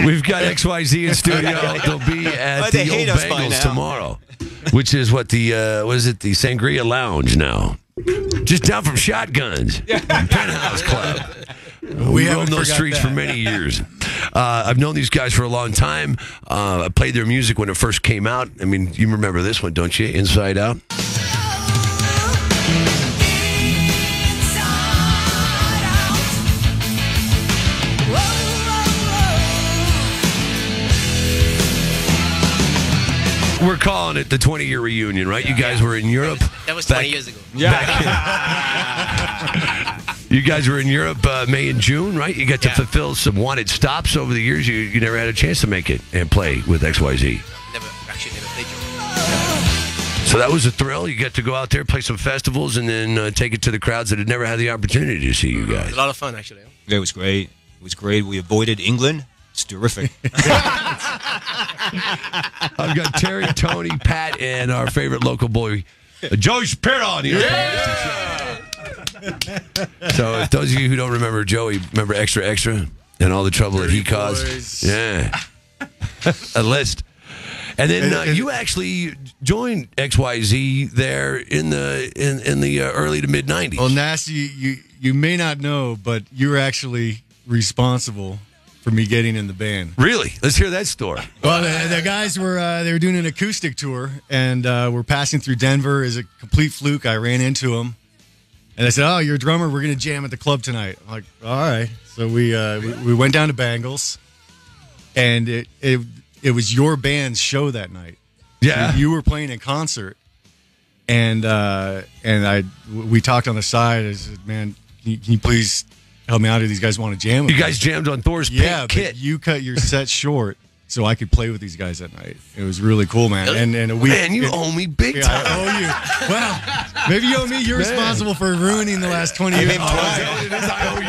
We've got XYZ in studio. They'll be at the Old Bengals tomorrow, which is what the the Sangria Lounge now. Just down from Shotguns, Penthouse Club. We've known those streets for many years. I've known these guys for a long time. I played their music when it first came out. I mean, you remember this one, don't you? Inside Out. We're calling it the 20-year reunion, right? You guys were in Europe. That was 20 years ago. You guys were in Europe May and June, right? You got to fulfill some wanted stops over the years. You never had a chance to make it and play with XYZ. Never played. So that was a thrill. You get to go out there, play some festivals, and then take it to the crowds that had never had the opportunity to see you guys. It was a lot of fun, actually. It was great. It was great. We avoided England. It's terrific. I've got Terry, Tony, Pat, and our favorite local boy, Joey Shapiro on here. So if those of you who don't remember Joey, remember Extra Extra and all the trouble that he caused? Yeah. A list. And then you actually joined XYZ there in the early to mid 90s. Well, Nasty, you may not know, but you were actually responsible for me getting in the band. Really? Let's hear that story. Well, the guys were they were doing an acoustic tour, and we're passing through Denver. As a complete fluke, I ran into them, and I said, "Oh, you're a drummer. We're going to jam at the club tonight." I'm like, all right. So we went down to Bangles, and it was your band's show that night. Yeah, so you were playing in concert, and we talked on the side. I said, "Man, can you please help me out here? These guys want to jam with You me." guys jammed on Thor's Pink Kit. But you cut your set short so I could play with these guys that night. It was really cool, man. And you owe me big time. I owe you. Well, maybe you owe me. You're responsible for ruining the last 20 years. I owe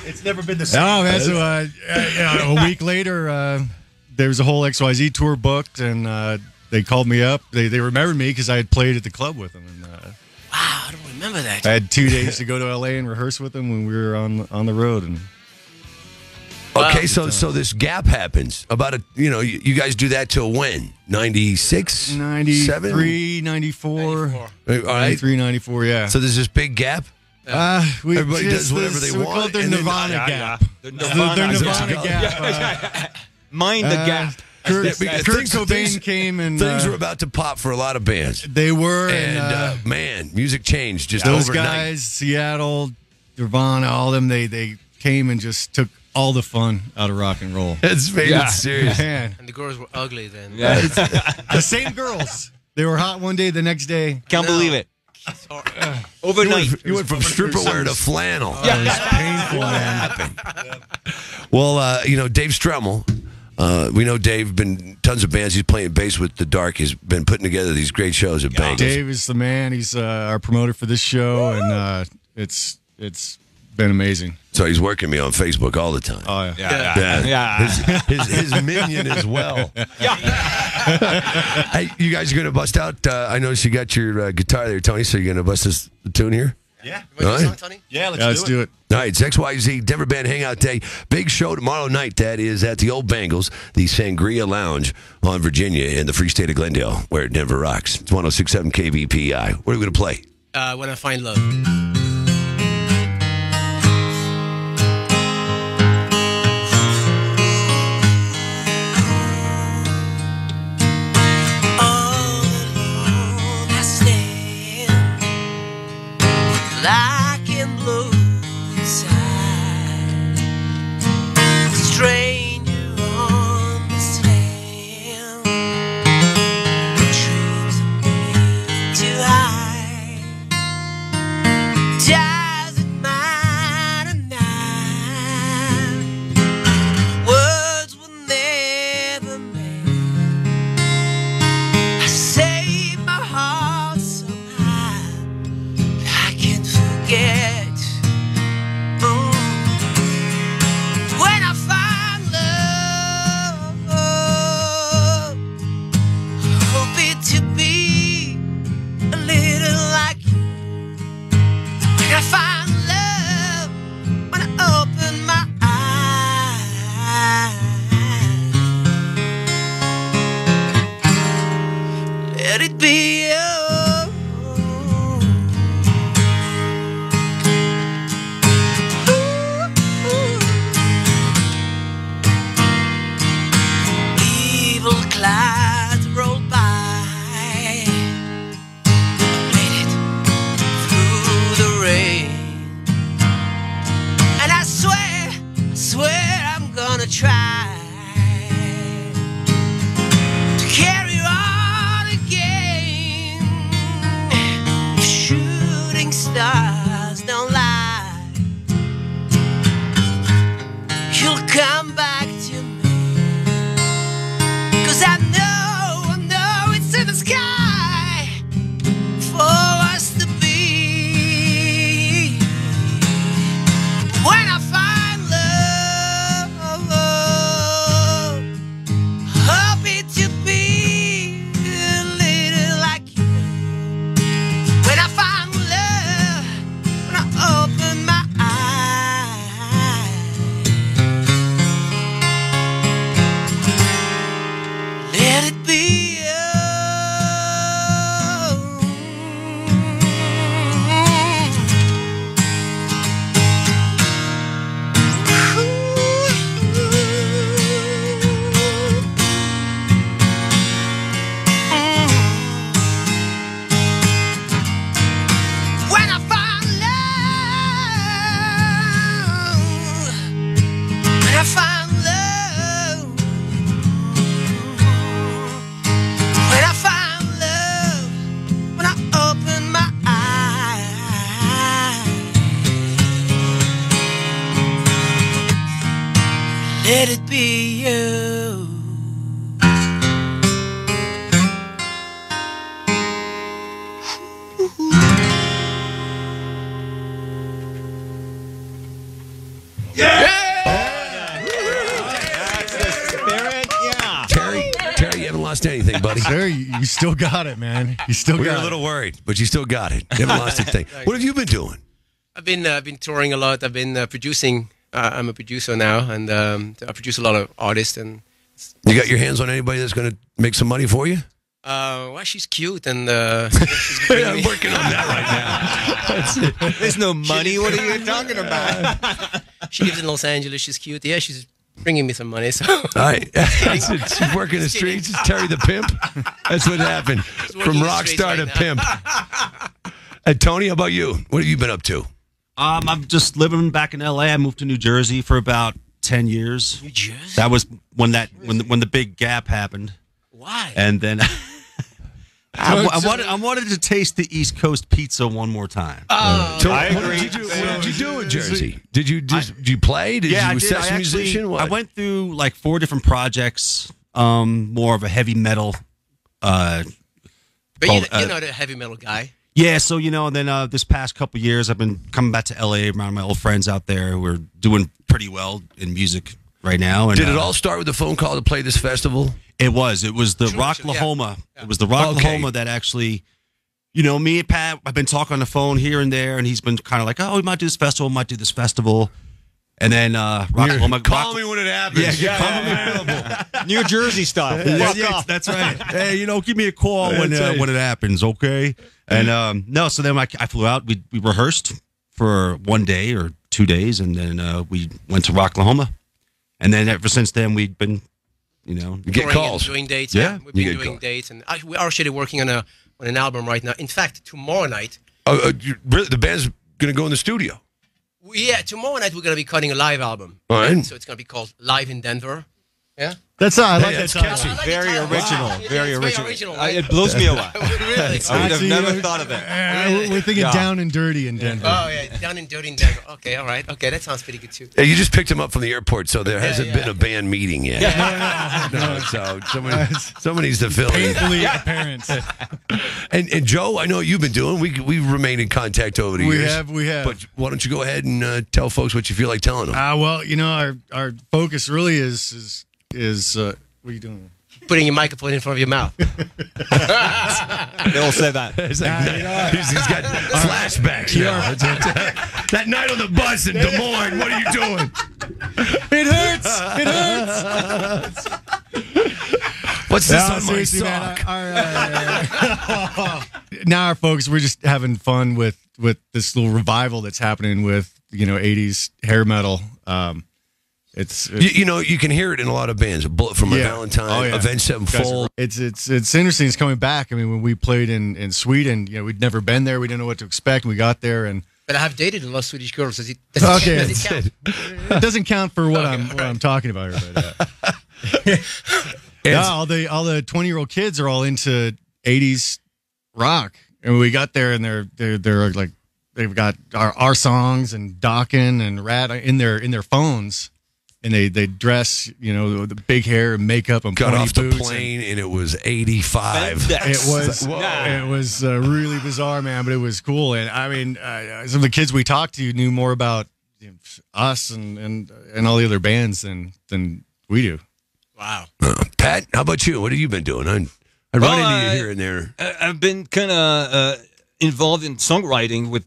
you. It's never been the same. Oh, man. So a week later, there was a whole XYZ tour booked, and they called me up. They remembered me because I had played at the club with them. And, Wow, I don't remember that. I had 2 days to go to LA and rehearse with them when we were on the road. And okay, so this gap happens. You guys do that till when? 96? 93, 94. All right. 93, 94, yeah. So there's this big gap? Everybody does whatever they want. We call it the Nirvana gap. The Nirvana gap. Mind the gap. Kurt Cobain came and things were about to pop for a lot of bands. They were, and man, music changed just those overnight. guys, Seattle, Nirvana, all of them. They came and just took all the fun out of rock and roll. It's made it serious. Man. And the girls were ugly then. Yeah. The same girls. They were hot one day, the next day. Can't believe it. Overnight. You went from stripper wear to flannel. It was painful, man. Well, Dave Stremmel. We know Dave, been tons of bands. He's playing bass with The Dark. He's been putting together these great shows at Bangles. Dave is the man. He's our promoter for this show, and it's been amazing. So he's working me on Facebook all the time. Oh, yeah. Yeah. His minion as well. Yeah. Hey, you guys are going to bust out. I noticed you got your guitar there, Tony, so you're going to bust us a tune here? Yeah. All right. Tony? Yeah, Let's do it. All right, it's XYZ Denver Band Hangout Day. Big show tomorrow night. That is at the Old Bengals, the Sangria Lounge on Virginia in the free state of Glendale, where Denver rocks. It's 106.7 KBPI. What are we going to play? When I Find Love. Like in blue inside, stranger on the sand, dreams of me too high. I found love, when I found love, when I opened my eyes, let it be you. Terry, you haven't lost anything, buddy. Sir, you still got it, man. You still got it. We were a little worried, but you still got it. You haven't lost a thing. What have you been doing? I've been touring a lot. I've been producing. I'm a producer now, and I produce a lot of artists. And You got your hands on anybody that's going to make some money for you? well, she's cute, and she's I'm working on that right now. There's no money. What are you talking about? She lives in Los Angeles. She's cute. Yeah, she's bringing me some money. So All right. She's working the streets. It's Terry the Pimp. That's what happened. working From the rock streets star right to now. pimp. And Tony, how about you? What have you been up to? I'm just living back in L.A. I moved to New Jersey for about 10 years. New Jersey. That was when the big gap happened, Why? and then I wanted to taste the East Coast pizza one more time. So I what agree. did you do in Jersey? Did you play? Did you I did. session musician? What? I went through like 4 different projects. More of a heavy metal. but called, you're not a heavy metal guy. Yeah, so and then this past couple of years, I've been coming back to LA around my old friends out there who are doing pretty well in music right now. And, Did it all start with a phone call to play this festival? It was the True, Rocklahoma. yeah. It was the Rocklahoma that actually, me and Pat, I've been talking on the phone here and there, and he's been kind of like, oh, we might do this festival. And then Rocklahoma. Call me when it happens. Yeah. New Jersey style. Yeah, that's right. Hey, give me a call when it happens, okay? And so then I flew out. We rehearsed for 1 day or 2 days, and then we went to Rocklahoma. And then ever since then, we've been, You get Touring calls. and doing dates. Yeah, We've you been get doing calls. dates, and we're actually working on an album right now. In fact, tomorrow night. The band's going to go in the studio. Tomorrow night we're gonna be cutting a live album. All right. So it's gonna be called Live in Denver. Yeah. That's I like that's that catchy. title. Very original. Wow. Very It's original. original, I- right? it blows me away. Really? I would have Actually, never thought of that. We're thinking Yeah. down and dirty in Denver. Oh yeah, down in dirty in Denver. Okay, all right. Okay, that sounds pretty good too. Yeah, you just picked him up from the airport, so there hasn't yeah. been a band meeting yet. No, so someone needs to fill in. Painfully apparent. And Joe, I know what you've been doing. We remain in contact over the years. We have. But why don't you go ahead and tell folks what you feel like telling them? Well, our focus really is what are you doing? Putting your microphone in front of your mouth. They all say that. It's like, he's got flashbacks now. That night on the bus in Des Moines, what are you doing? It hurts. It hurts. What's this on my seriously, man, sock? now our focus, we're just having fun with this little revival that's happening with 80s hair metal. It's You can hear it in a lot of bands. A Bullet for My Yeah. Valentine, Oh, yeah. Avenged Sevenfold. it's interesting. It's coming back. I mean, when we played in Sweden, we'd never been there. We didn't know what to expect. We got there, and But I have dated a lot of Swedish girls. Does it Okay. does it count? it doesn't count for what I'm talking about here. But, yeah, all the 20-year-old kids are all into 80s rock, and we got there, and they're like they've got our songs and Dokken and Rat in their phones. And they dress, the big hair and makeup and Got pointy off the boots. plane and it was 85. It was really bizarre, man, but it was cool. And I mean, some of the kids we talked to knew more about us and all the other bands than we do. Wow. Pat, how about you? What have you been doing? I run into you here and there. I've been kind of involved in songwriting with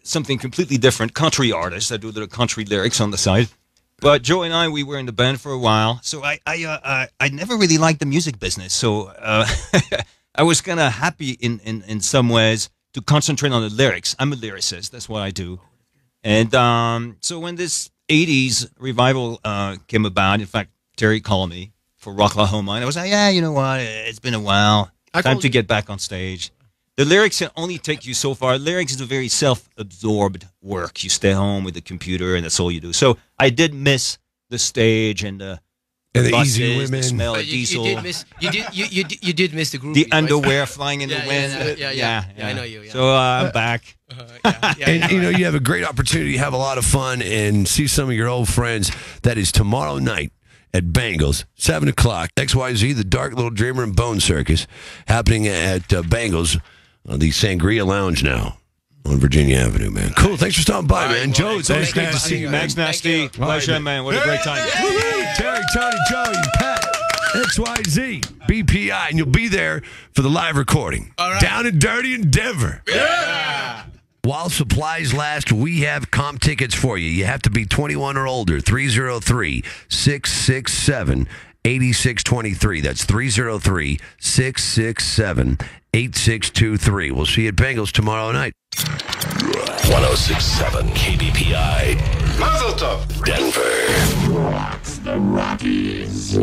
something completely different, country artists. I do little country lyrics on the side. But Joe and we were in the band for a while, so I never really liked the music business. So I was kind of happy in some ways to concentrate on the lyrics. I'm a lyricist. That's what I do. And so when this 80s revival came about, in fact, Terry called me for Rocklahoma, and I was like, yeah, you know what? It's been a while. Time to get back on stage. The lyrics can only take you so far. Lyrics is a very self-absorbed work. You stay home with the computer, and that's all you do. So I did miss the stage and the buses, easy women. the smell of You diesel, did miss. You did miss the group. the underwear flying in the wind. Yeah, I know you. Yeah. So I'm back. And you have a great opportunity to have a lot of fun and see some of your old friends. That is tomorrow night at Bangles, 7 o'clock. XYZ, the Dark Little Dreamer and Bone Circus, happening at Bangles, the Sangria Lounge now on Virginia Avenue, man. Cool. Thanks for stopping by, man. Joe, it's always great to see you, man. Max Nasty, pleasure, man. What a great time. Terry, Tony, Joey, Pat, XYZ, BPI, and you'll be there for the live recording. All right. Down and dirty in Denver. Yeah. While supplies last, we have comp tickets for you. You have to be 21 or older. 303-667-8623. That's 303-667-8623. We'll see you at Bengals tomorrow night. 106.7 KBPI. Mazel tov. Denver. Rocks the Rockies.